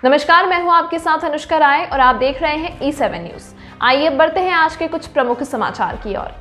नमस्कार, मैं हूं आपके साथ अनुष्का राय और आप देख रहे हैं E7 न्यूज। आइए बढ़ते हैं आज के कुछ प्रमुख समाचार की ओर।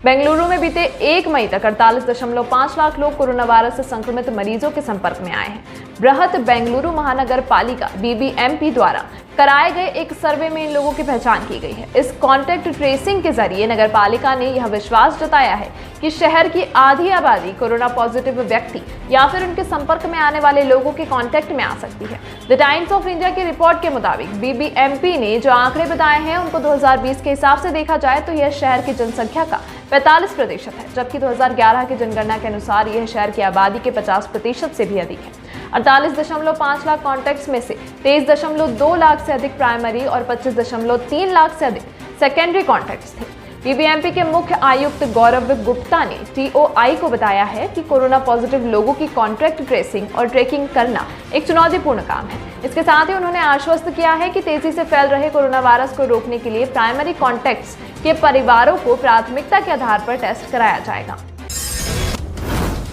बेंगलुरु में बीते 1 मई तक 48.5 लाख लोग कोरोना वायरस से संक्रमित मरीजों के संपर्क में आए हैं। बृहत बेंगलुरु महानगर पालिका BBMP द्वारा कराए गए एक सर्वे में इन लोगों की पहचान की गई है। इस कॉन्टैक्ट ट्रेसिंग के जरिए नगर पालिका ने यह विश्वास जताया है कि शहर की आधी आबादी कोरोना पॉजिटिव व्यक्ति या फिर उनके संपर्क में आने वाले लोगों के कांटेक्ट में आ सकती है। द टाइम्स ऑफ इंडिया की रिपोर्ट के मुताबिक BBMP ने जो आंकड़े बताए हैं उनको 2020 के हिसाब से देखा जाए तो यह शहर की जनसंख्या का 45% है, जबकि 2011 की जनगणना के अनुसार यह शहर की आबादी के 50% से भी अधिक है। 48.5 लाख कॉन्टैक्ट्स में से 23.2 लाख से अधिक प्राइमरी और 25.3 लाख से अधिक सेकेंडरी कॉन्टैक्ट्स थे। BBMP के मुख्य आयुक्त गौरव गुप्ता ने TOI को बताया है कि कोरोना पॉजिटिव लोगों की कॉन्टैक्ट ट्रेसिंग और ट्रैकिंग करना एक चुनौतीपूर्ण काम है। इसके साथ ही उन्होंने आश्वस्त किया है कि तेजी से फैल रहे कोरोना वायरस को रोकने के लिए प्राइमरी कॉन्टैक्ट्स के परिवारों को प्राथमिकता के आधार पर टेस्ट कराया जाएगा।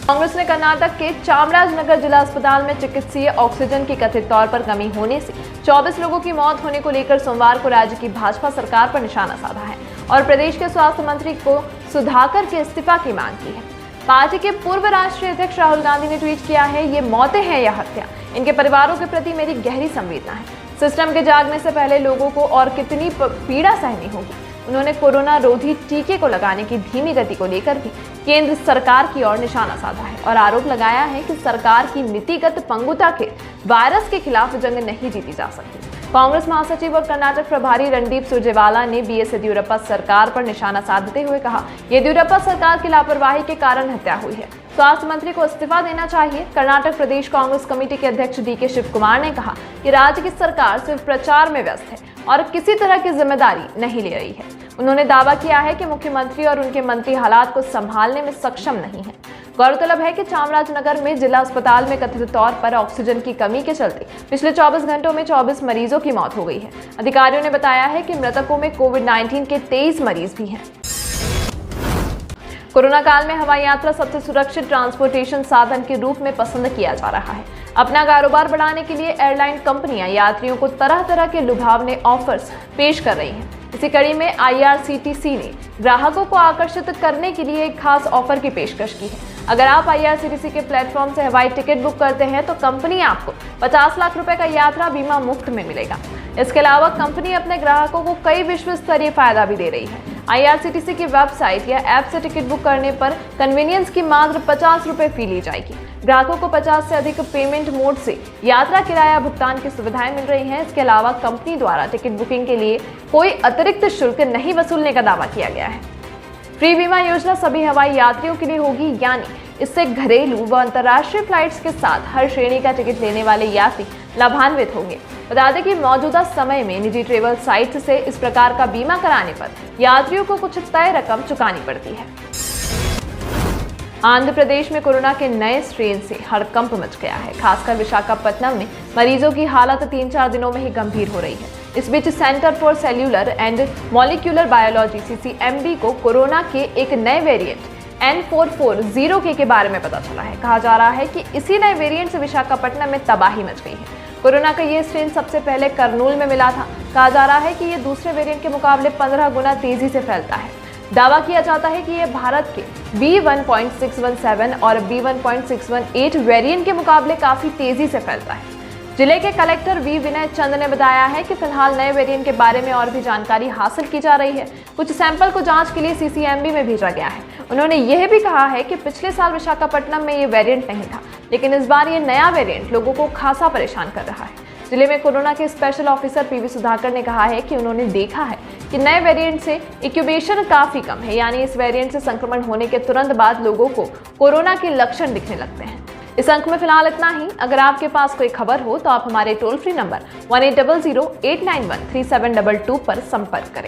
कांग्रेस ने कर्नाटक के चामराजनगर जिला अस्पताल में चिकित्सीय ऑक्सीजन की कथित तौर पर कमी होने से 24 लोगों की मौत होने को लेकर सोमवार को राज्य की भाजपा सरकार पर निशाना साधा है और प्रदेश के स्वास्थ्य मंत्री को सुधाकर के इस्तीफा की मांग की है। पार्टी के पूर्व राष्ट्रीय अध्यक्ष राहुल गांधी ने ट्वीट किया है, ये मौतें हैं या हत्या, इनके परिवारों के प्रति मेरी गहरी संवेदना है। सिस्टम के जागने से पहले लोगों को और कितनी पीड़ा सहनी होगी। उन्होंने कोरोना रोधी टीके को लगाने की धीमी गति को लेकर भी केंद्र सरकार की ओर निशाना साधा है और आरोप लगाया है कि सरकार की नीतिगत पंगुता के वायरस के खिलाफ जंग नहीं जीती जा सकती। कांग्रेस महासचिव और कर्नाटक प्रभारी रणदीप सुरजेवाला ने BS येदियुरप्पा सरकार पर निशाना साधते हुए कहा, येदियुरप्पा सरकार की लापरवाही के कारण हत्या हुई है, स्वास्थ्य मंत्री को इस्तीफा देना चाहिए। कर्नाटक प्रदेश कांग्रेस कमेटी के अध्यक्ष DK शिवकुमार ने कहा कि राज्य की सरकार सिर्फ प्रचार में व्यस्त है और किसी तरह की जिम्मेदारी नहीं ले रही है। उन्होंने दावा किया है कि मुख्यमंत्री और उनके मंत्री हालात को संभालने में सक्षम नहीं है। गौरतलब है कि चामराजनगर में जिला अस्पताल में कथित तौर पर ऑक्सीजन की कमी के चलते पिछले 24 घंटों में 24 मरीजों की मौत हो गई है। अधिकारियों ने बताया है कि मृतकों में कोविड-19 के 23 मरीज भी हैं। कोरोना काल में हवाई यात्रा सबसे सुरक्षित ट्रांसपोर्टेशन साधन के रूप में पसंद किया जा रहा है। अपना कारोबार बढ़ाने के लिए एयरलाइन कंपनियां यात्रियों को तरह तरह के लुभावने ऑफर्स पेश कर रही हैं। इसी कड़ी में IRCTC ने ग्राहकों को आकर्षित करने के लिए एक खास ऑफर की पेशकश की है। अगर आप IRCTC के प्लेटफॉर्म से हवाई टिकट बुक करते हैं तो कंपनी आपको 50 लाख रुपए का यात्रा बीमा मुफ्त में मिलेगा। इसके अलावा कंपनी अपने ग्राहकों को कई विश्व स्तरीय फायदा भी दे रही है। IRCTC की वेबसाइट या ऐप से टिकट बुक करने पर कन्वीनियंस की मात्र 50 रुपए फी ली जाएगी। ग्राहकों को 50 से अधिक पेमेंट मोड से यात्रा किराया भुगतान की सुविधाएं मिल रही हैं। इसके अलावा कंपनी द्वारा टिकट बुकिंग के लिए कोई अतिरिक्त शुल्क नहीं वसूलने का दावा किया गया है। फ्री बीमा योजना सभी हवाई यात्रियों के लिए होगी, यानी इससे घरेलू व अंतर्राष्ट्रीय फ्लाइट्स के साथ हर श्रेणी का टिकट लेने वाले यात्री लाभान्वित होंगे। बता दें कि मौजूदा समय में निजी ट्रेवल साइट से इस प्रकार का बीमा कराने पर यात्रियों को कुछ तय रकम चुकानी पड़ती है। आंध्र प्रदेश में कोरोना के नए स्ट्रेन से हड़कंप मच गया है। खासकर विशाखापट्टनम में मरीजों की हालत 3-4 दिनों में ही गंभीर हो रही है। इस बीच centre for cellular and molecular biology CCMB को कोरोना के एक नए वेरिएंट N440K के बारे में पता चला है। कहा जा रहा है कि इसी नए वेरिएंट से विशाखापट्टनम में तबाही मच गई है। कोरोना का ये स्ट्रेन सबसे पहले कर्नूल में मिला था। कहा जा रहा है कि ये दूसरे वेरिएंट के मुकाबले 15 गुना तेजी से फैलता है। दावा किया जाता है कि यह भारत के B1.617 और B1.618 वेरिएंट के मुकाबले काफी तेजी से फैलता है। जिले के कलेक्टर V विनय चंद ने बताया है कि फिलहाल नए वेरिएंट के बारे में और भी जानकारी हासिल की जा रही है। कुछ सैंपल को जांच के लिए CCMB में भेजा गया है। उन्होंने यह भी कहा है कि पिछले साल विशाखापट्टनम में ये वेरिएंट नहीं था, लेकिन इस बार ये नया वेरिएंट लोगों को खासा परेशान कर रहा है। जिले में कोरोना के स्पेशल ऑफिसर PV सुधाकर ने कहा है कि उन्होंने देखा है कि नए वेरिएंट से इंक्यूबेशन काफी कम है, यानी इस वेरिएंट से संक्रमण होने के तुरंत बाद लोगों को कोरोना के लक्षण दिखने लगते हैं। इस अंक में फिलहाल इतना ही। अगर आपके पास कोई खबर हो तो आप हमारे टोल फ्री नंबर 1800-891-3722 पर संपर्क करें।